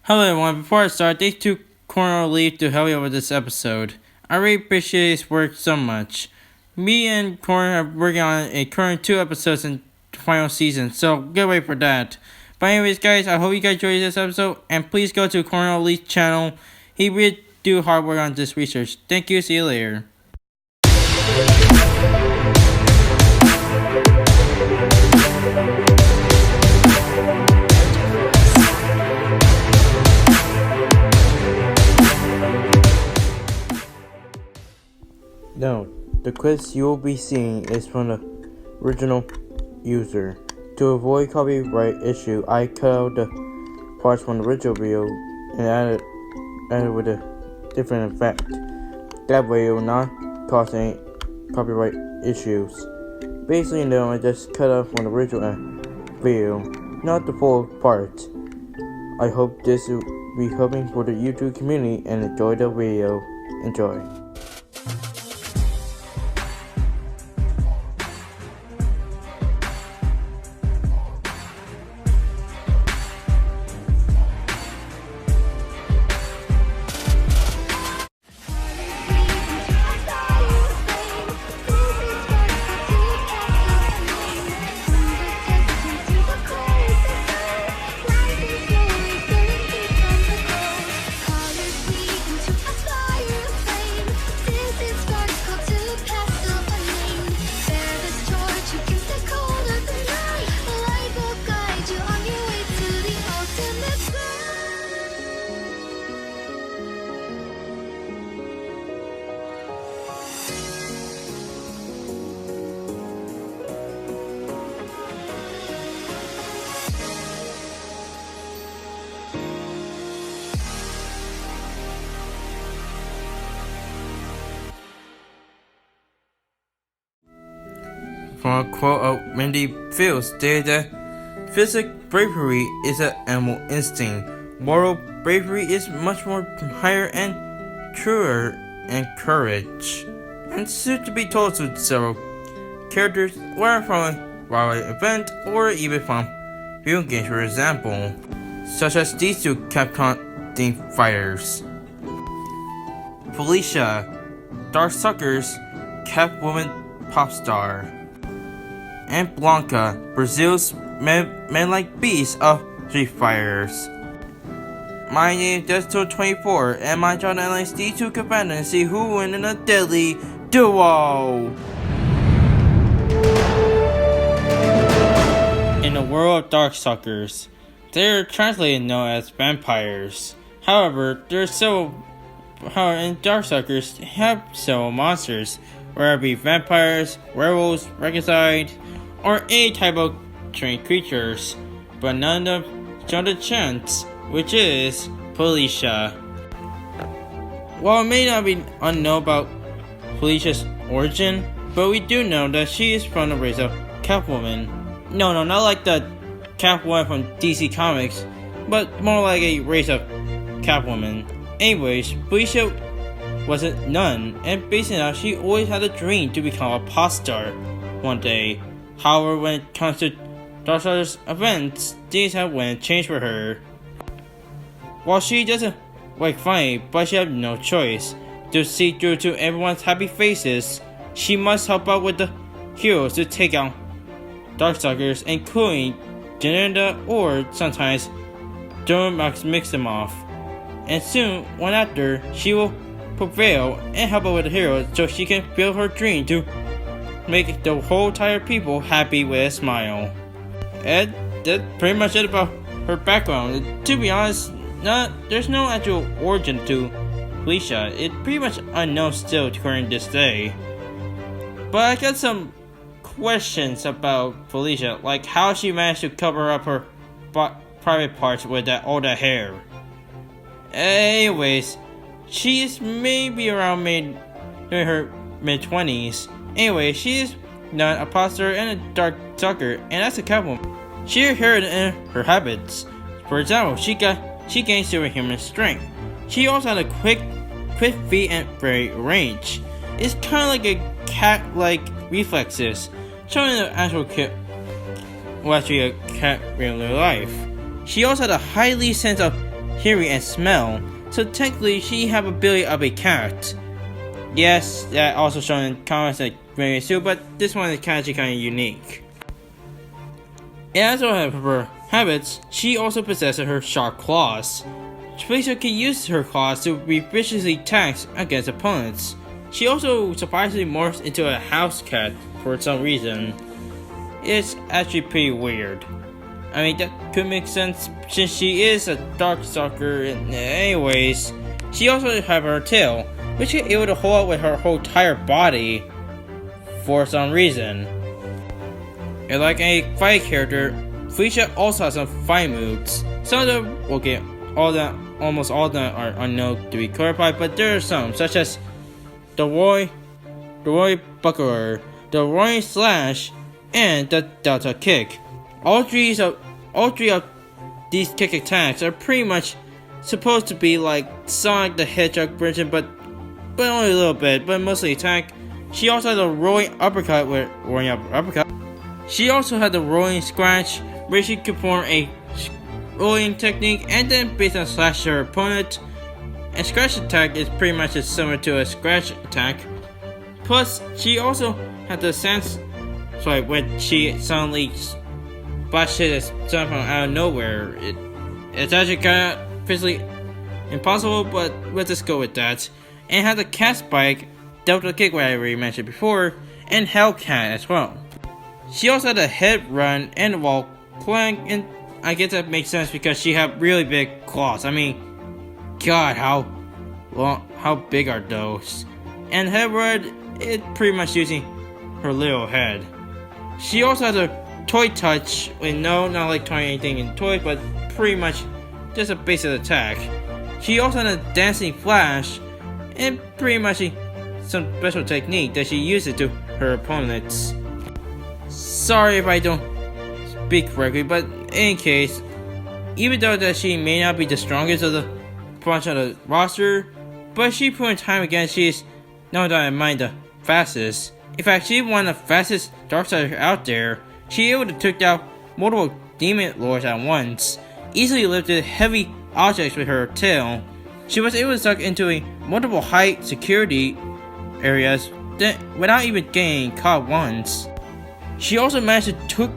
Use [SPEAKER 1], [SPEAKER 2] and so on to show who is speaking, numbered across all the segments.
[SPEAKER 1] Hello everyone, before I start, thanks to Corner Leaf to help me over this episode. I really appreciate his work so much. Me and Corner are working on a current 2 episodes in the final season, so get ready for that. But anyways guys, I hope you guys enjoyed this episode, and please go to Corner Leaf's channel. He really do hard work on this research. Thank you, see you later. No, the quiz you will be seeing is from the original user. To avoid copyright issue, I cut out the parts from the original video and added with a different effect. That way it will not cause any copyright issues. Basically, no, I just cut out from the original video, not the full part. I hope this will be helping for the YouTube community and enjoy the video. Enjoy. From a quote of Randy Fields stated that physical bravery is an animal instinct. Moral bravery is much more higher and truer and courage. And soon to be told to several characters, whether from a real event or even from video games, for example, such as these 2 Capcom themed fighters: Felicia, Darkstalkers, Catwoman pop star, and Blanka, Brazil's Manlike-Beast of Street Fighters. My name is Darkstalkers24, and my job analyzes these 2 competitors and see who win in a deadly duo. In the world of Darkstalkers, they are translated known as vampires. However, in Darkstalkers have several monsters, whether it be vampires, werewolves, regicide, or any type of trained creatures, but none of them stand a chance, which is Felicia. While it may not be unknown about Felicia's origin, but we do know that she is from the race of Catwoman. No, not like the Catwoman from DC Comics, but more like a race of Catwoman. Anyways, Felicia wasn't none, and based on that, she always had a dream to become a pop star one day. However, when it comes to Darkstalkers events, things have went changed for her. While she doesn't like fighting, but she has no choice. To see through to everyone's happy faces, she must help out with the heroes to take out Darkstalkers, including Janenda, or sometimes don't mix them off. And soon, one after, she will prevail and help out with the heroes so she can build her dream to make the whole entire people happy with a smile. And that's pretty much it about her background. To be honest, there's no actual origin to Felicia. It's pretty much unknown still to current this day. But I got some questions about Felicia, like how she managed to cover up her private parts with all that hair. Anyways, she is maybe around during her mid-20s. Anyway, she is not a imposter and a Darkstalker, and that's a Catwoman. She inherited in her habits. For example, she gained superhuman strength. She also had a quick feet and very range. It's kind of like a cat-like reflexes, showing the actual cat, well, actually a cat in real life. She also had a highly sense of hearing, and smell, so technically she have ability of a cat. Yes, that also shown in comics like Mary Sue, but this one is actually kind of unique. As well as her habits, she also possesses her sharp claws. Felicia can use her claws to be viciously attacked against opponents. She also surprisingly morphs into a house cat for some reason. It's actually pretty weird. I mean, that could make sense since she is a Darkstalker. Anyways, she also have her tail, which is able to hold up with her whole entire body for some reason. And like a fight character, Felicia also has some fight moves. Some of them, okay, almost all of them are unknown to be clarified, but there are some, such as the Roy Buckler, the Roy Slash, and the Delta Kick. All three of these kick attacks are pretty much supposed to be like Sonic the Hedgehog version, but only a little bit, but mostly attack. She also has a rolling uppercut with rolling uppercut. She also had the rolling scratch, where she could perform a rolling technique and then based on slash her opponent. A scratch attack is pretty much as similar to a scratch attack. Plus, she also had the sense, when she suddenly splashed it something from out of nowhere. It's actually kind of physically impossible, but let's just go with that. And had the cat spike, Delta Kick, what I already mentioned before, and Hellcat as well. She also had a head run and wall clank, and I guess that makes sense because she had really big claws. I mean, God, how big are those? And head run, it's pretty much using her little head. She also has a toy touch, with not like throwing anything in toys, but pretty much just a basic attack. She also had a dancing flash, and pretty much some special technique that she uses to her opponents. Sorry if I don't speak correctly, but in any case, even though that she may not be the strongest of the bunch of the roster, but she proved time again she is, no doubt in mind, the fastest. In fact, she's one of the fastest Darkstalkers out there. She able to take out multiple demon lords at once, easily lifted heavy objects with her tail. She was able to suck into a multiple high security areas without even getting caught once. She also managed to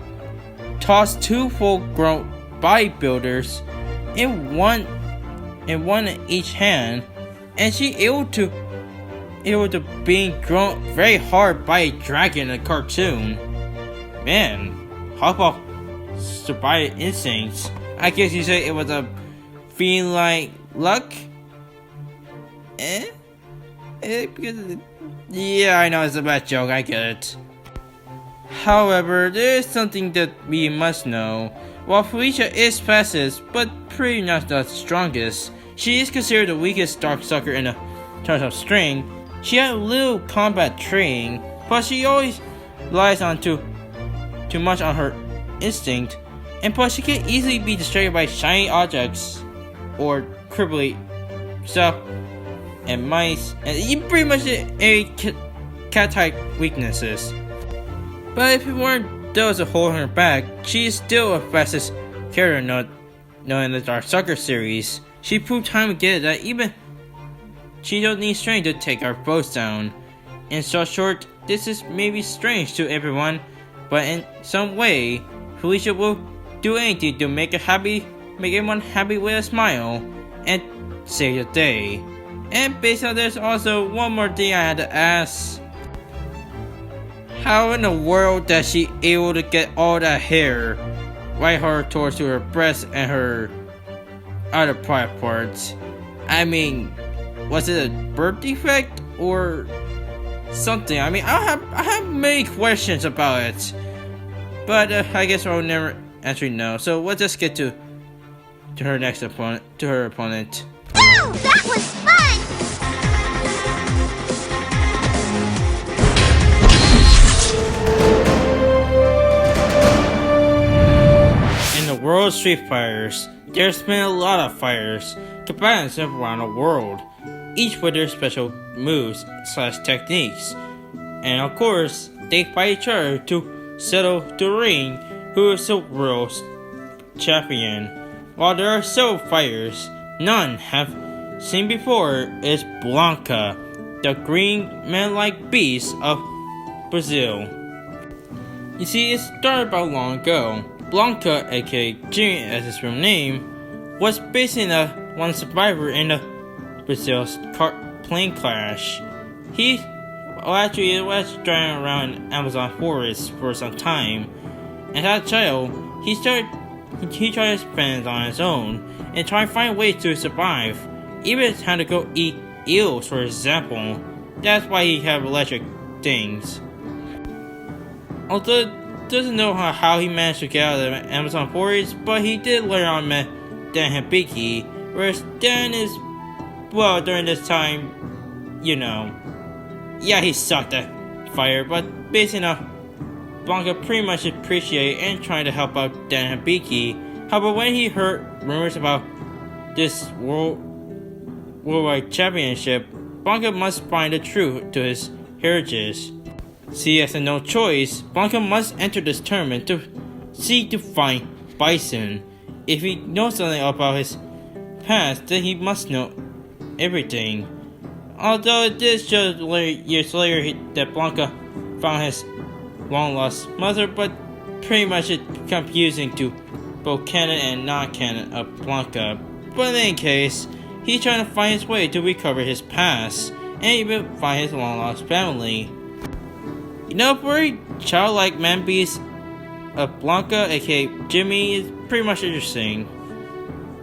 [SPEAKER 1] toss two full-grown bodybuilders in one in each hand, and she able to being thrown very hard by a dragon in a cartoon. Man, how about survival instincts? I guess you say it was a feline luck. Yeah, I know it's a bad joke, I get it. However, there is something that we must know. While Felicia is fastest, but pretty much the strongest, she is considered the weakest Darkstalker in terms of strength. She had little combat training, but she always relies on too much on her instinct, and plus she can easily be distracted by shiny objects or cripply stuff and mice, and pretty much a cat-type weaknesses. But if it weren't those to hold her back, she is still the fastest character known in the Darkstalkers series. She proved time again that even she don't need strength to take our foes down. In so short, this is maybe strange to everyone, but in some way, Felicia will do anything to make everyone happy with a smile and save the day. And based on this, also one more thing I had to ask. How in the world does she able to get all that hair right her towards to her breast and her other private parts? I mean, was it a birth defect or something? I mean, I have many questions about it, but I guess I'll never actually know. So let's just get to her next opponent, to her opponent.
[SPEAKER 2] Oh, that was fun!
[SPEAKER 1] In the world of Street Fighters, there's been a lot of fighters, combatants around the world, each with their special moves / techniques. And of course, they fight each other to settle the ring who is the world's champion. While there are several fighters, none have seen before is Blanka, the green Manlike-Beast of Brazil. You see, it started about long ago. Blanka, aka Jimmy as his real name, was basically one survivor in the Brazil's plane crash. He was driving around Amazon forest for some time, and as a child, he tried to spend on his own and try to find ways to survive, even had to go eat eels, for example. That's why he had electric things. Although doesn't know how he managed to get out of the Amazon forest, but he did later on met Dan Hibiki, whereas Dan is, well, during this time, yeah, he sucked at fire, but basically Blanka pretty much appreciated and tried to help out Dan Hibiki. However, when he heard rumors about this worldwide championship, Blanka must find the truth to his heritage. See, he has no choice. Blanka must enter this tournament to seek to find Bison. If he knows something about his past, then he must know everything. Although it did show years later that Blanka found his long-lost mother, but pretty much it's confusing to both canon and non-canon of Blanka. But in any case, he's trying to find his way to recover his past, and even find his long-lost family. Very childlike man-beast of Blanka, aka Jimmy, is pretty much interesting.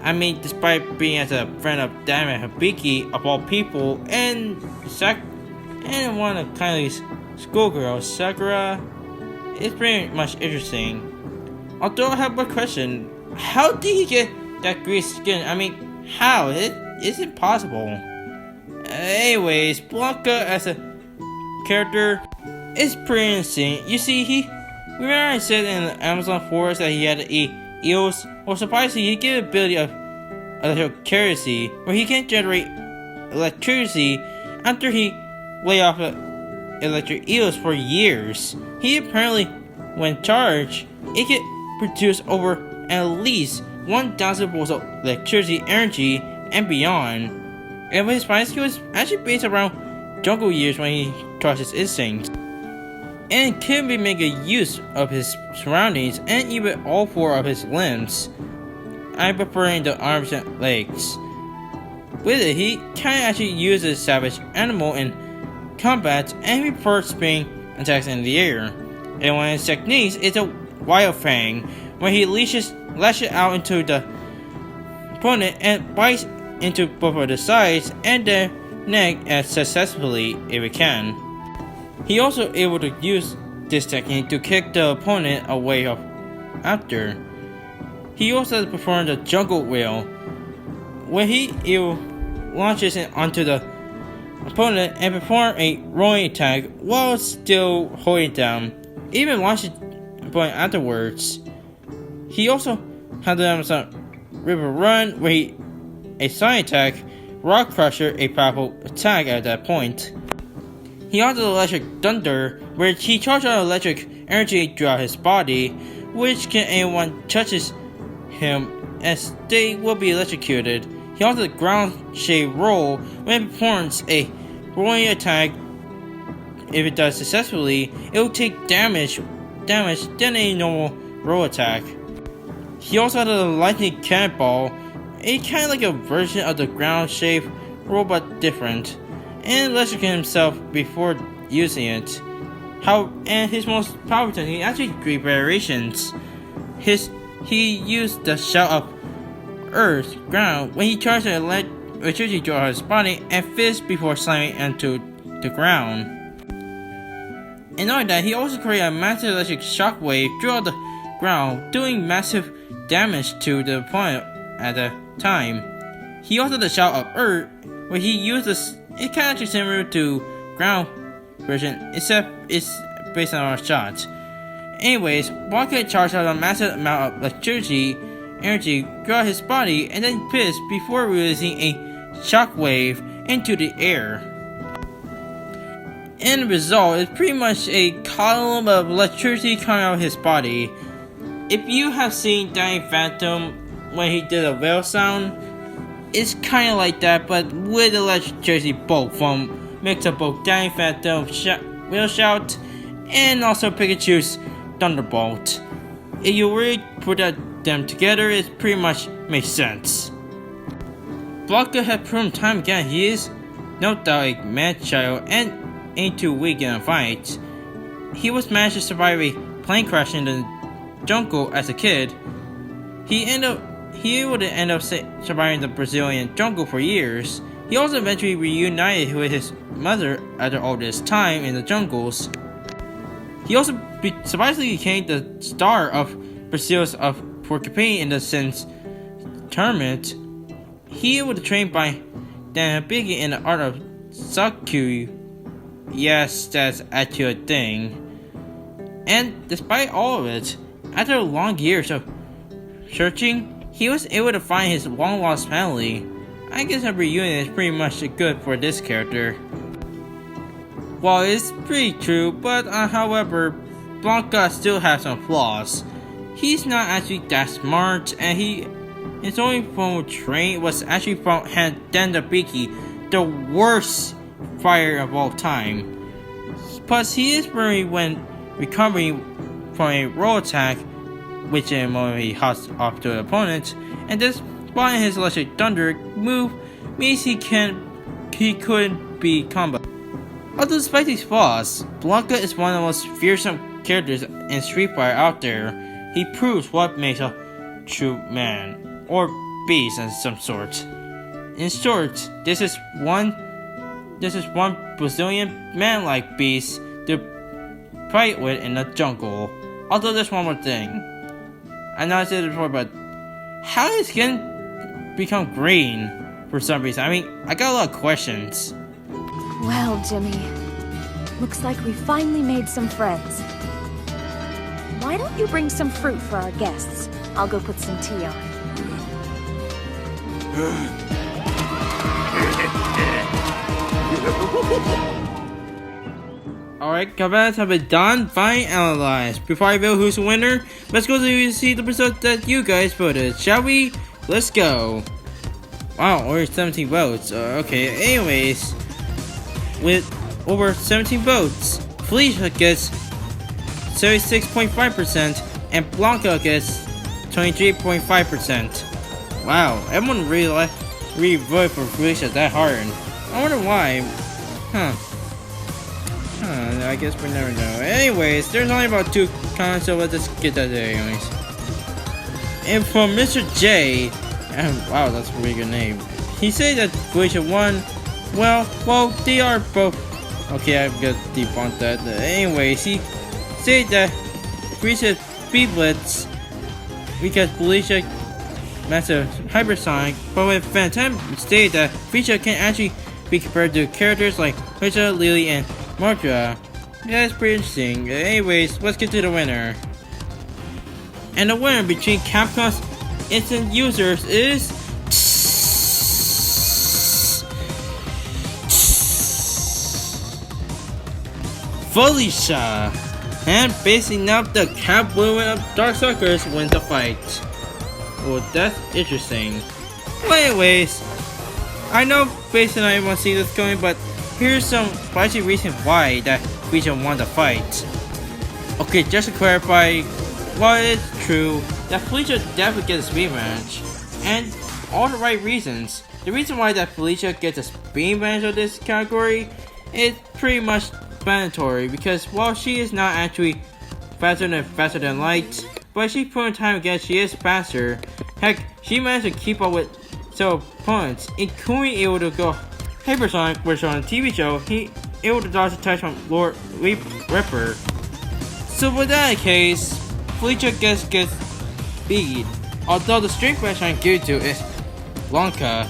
[SPEAKER 1] I mean, despite being as a friend of Dan Hibiki of all people, and one of Kylie's schoolgirls, Sakura, it's pretty much interesting. Although I have one question: how did he get that green skin? I mean, how? It isn't possible. Anyways, Blanka as a character is pretty insane. You see, remember I said in the Amazon forest that he had to eat eels? Well, surprisingly, he gave the ability of electricity, where he can generate electricity after he lay off electric eels for years. He apparently, when charged, it can produce over at least 1,000 volts of electricity energy and beyond. And his fighting skill is actually based around jungle years when he trusts his instincts, and can be making use of his surroundings and even all four of his limbs. I'm preferring the arms and legs. With it, he can actually use a savage animal in combat and reports being attacks in the air. And one of his techniques is a wild fang, where he lashes out into the opponent and bites into both of the sides and the neck as successfully if it can. He also able to use this technique to kick the opponent away after. He also performed the jungle wheel, where he launches it onto the opponent and perform a rolling attack while still holding down, even launching the opponent afterwards. He also had the Amazon River Run, where a side attack, Rock Crusher, a powerful attack at that point. He also had Electric Thunder, where he charges out electric energy throughout his body, which can anyone touches him as they will be electrocuted. He also has Ground Shade Roll, when it performs a rolling attack. If it does successfully, it will take damage than a normal roll attack. He also had a Lightning Cannonball, a kind of like a version of the Ground Shade Roll but different, and electrocute himself before using it. And his most powerful technique actually 3 variations. He used the Shout of Earth Ground when he charged the electricity throughout his body and fist before slamming into the ground. And not only that, he also created a massive electric shockwave throughout the ground, doing massive damage to the opponent at the time. He also had the Shout of Earth, where he used this. It kind of actually similar to ground version, except it's based on our shot. Anyways, Blanka charged out a massive amount of electricity energy throughout his body and then pissed before releasing a shockwave into the air. And the result is pretty much a column of electricity coming out of his body. If you have seen Danny Phantom when he did a whale sound, It's kind of like that, but with electricity bolt from mix up both Danny Phantom Wheel Shout and also Pikachu's Thunderbolt. If you really put them together, it pretty much makes sense. Blanka has proven time again he is no doubt a mad child and ain't too weak in a fight. He was managed to survive a plane crash in the jungle as a kid. He would end up surviving the Brazilian jungle for years. He also eventually reunited with his mother after all this time in the jungles. He also surprisingly became the star of Brazil's Porcupine in the Sins tournament. He was trained by Dan Biggie in the art of Saku. Yes, that's actually a thing. And despite all of it, after long years of searching, he was able to find his long-lost family. I guess a reunion is pretty much good for this character. Well, it's pretty true, but however, Blanka still has some flaws. He's not actually that smart, and his only form of training was actually from Danda Biki, the worst fighter of all time. Plus, he is very when recovering from a roll attack, which in a moment he hops off to an opponent, and despite his electric thunder move means he couldn't be combo. Although despite these flaws, Blanka is one of the most fearsome characters in Street Fighter out there. He proves what makes a true man, or beast of some sort. In short, this is one Brazilian Manlike-Beast to fight with in the jungle. Although there's one more thing. I know I said it before, but how did his skin become green for some reason? I mean, I got a lot of questions.
[SPEAKER 3] Well, Jimmy, looks like we finally made some friends. Why don't you bring some fruit for our guests? I'll go put some tea on.
[SPEAKER 1] Alright, comments have been done, fine, analyzed. Before I reveal who's the winner, let's go to see the results that you guys voted. Shall we? Let's go. Wow, only 17 votes. Okay, anyways, with over 17 votes, Felicia gets 76.5% and Blanka gets 23.5%. Wow, everyone really voted for Felicia that hard. I wonder why. I guess we never know. Anyways, there's only about 2 comments, so let's just get that there anyways. And from Mr. J, wow, that's a really good name. He said that Felicia won. Well, they are both. Okay, I'm gonna debunk that. Anyways, he said that Felicia beat Blitz because Felicia mastered hypersonic, but with Phantom stated that Felicia can actually be compared to characters like Felicia, Lily, and Marja. Yeah, it's pretty interesting. Anyways, let's get to the winner. And the winner between Capcom's instant users is Felicia. And basing up the Catwoman of Darkstalkers wins the fight. Well, that's interesting. Well, anyways, I know based on I want to see this going, but here's some spicy reason why that Felicia won the fight. Okay, just to clarify, while it's true that Felicia definitely gets a speed advantage, and all the right reasons. The reason why that Felicia gets a speed advantage of this category is pretty much mandatory, because while she is not actually faster than light, but she's proven time again she is faster. Heck, she managed to keep up with several opponents, including able to go Hypersonic, which on the TV show, he able to dodge attacks from Lord Ripper. So with that case, Felicia gets speed, although the strength match I'm geared to is Blanka.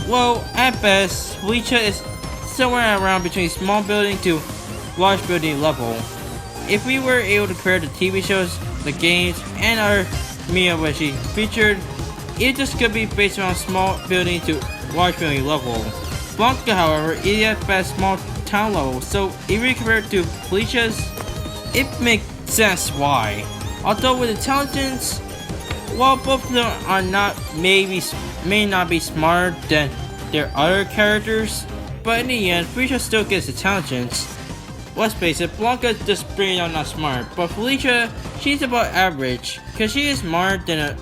[SPEAKER 1] Well, at best, Felicia is somewhere around between small building to large building level. If we were able to compare the TV shows, the games, and our media which she featured, it just could be based on small building to large building level. Blanka, however, is at best small town level, so if we compare it to Felicia's, it makes sense why. Although with intelligence, while both of them are may not be smarter than their other characters, but in the end, Felicia still gets intelligence. Let's face it, Blanka just pretty not smart, but Felicia, she's about average, cause she is smarter than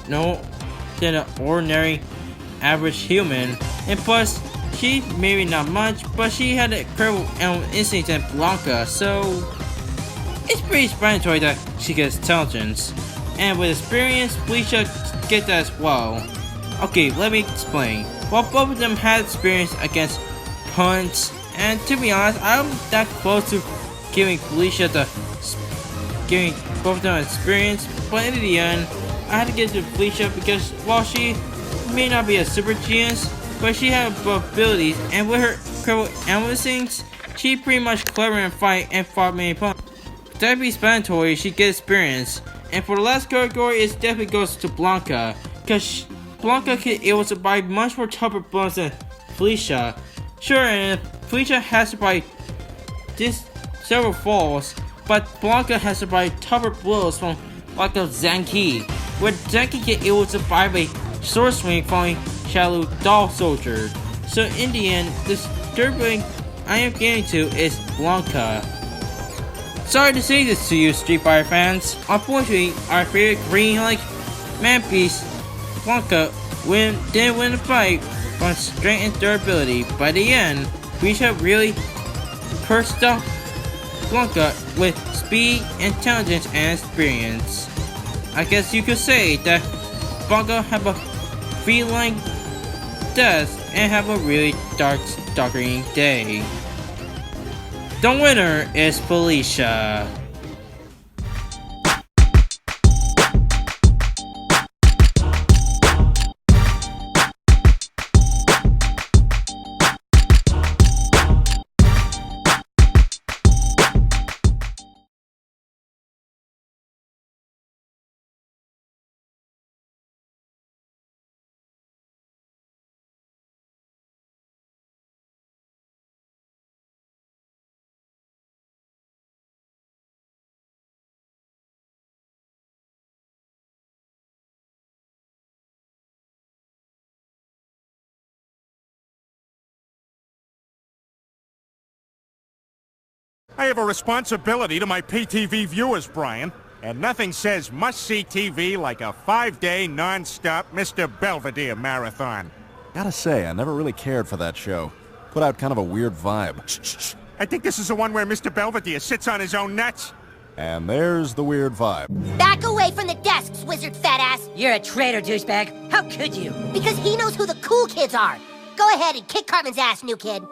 [SPEAKER 1] an ordinary average human, and plus, she maybe not much, but she had a incredible instinct than Blanka, so it's pretty explanatory that she gets intelligence. And with experience, Felicia gets that as well. Okay, let me explain. While both of them had experience against punts, and to be honest, I'm that close to giving both of them experience, but in the end, I had to give it to Felicia because while she may not be a super genius, but she had both abilities, and with her incredible animal instincts, she pretty much clever in fight and fought many punts. That be explanatory, she gets experience. And for the last category, it definitely goes to Blanka, because Blanka can able to buy much more tougher blows than Felicia. Sure, and Felicia has to buy several falls, but Blanka has to buy tougher blows from like a Zanki, where Zanki can able to buy a sword swing following Shadow Doll Soldier. So in the end, this third thing I am getting to is Blanka. Sorry to say this to you, Street Fighter fans. Unfortunately, our favorite green Manlike-Beast, Blanka, didn't win the fight on strength and durability. By the end, Felicia really cursed up Blanka with speed, intelligence, and experience. I guess you could say that Blanka have a feline death and have a really dark, stalking day. The winner is Felicia.
[SPEAKER 4] I have a responsibility to my PTV viewers, Brian. And nothing says must-see TV like a 5-day, non-stop Mr. Belvedere marathon.
[SPEAKER 5] Gotta say, I never really cared for that show. Put out kind of a weird vibe. Shh.
[SPEAKER 4] I think this is the one where Mr. Belvedere sits on his own nuts.
[SPEAKER 5] And there's the weird vibe.
[SPEAKER 2] Back away from the desks, wizard fat ass!
[SPEAKER 6] You're a traitor, douchebag. How could you?
[SPEAKER 2] Because he knows who the cool kids are! Go ahead and kick Cartman's ass, new kid.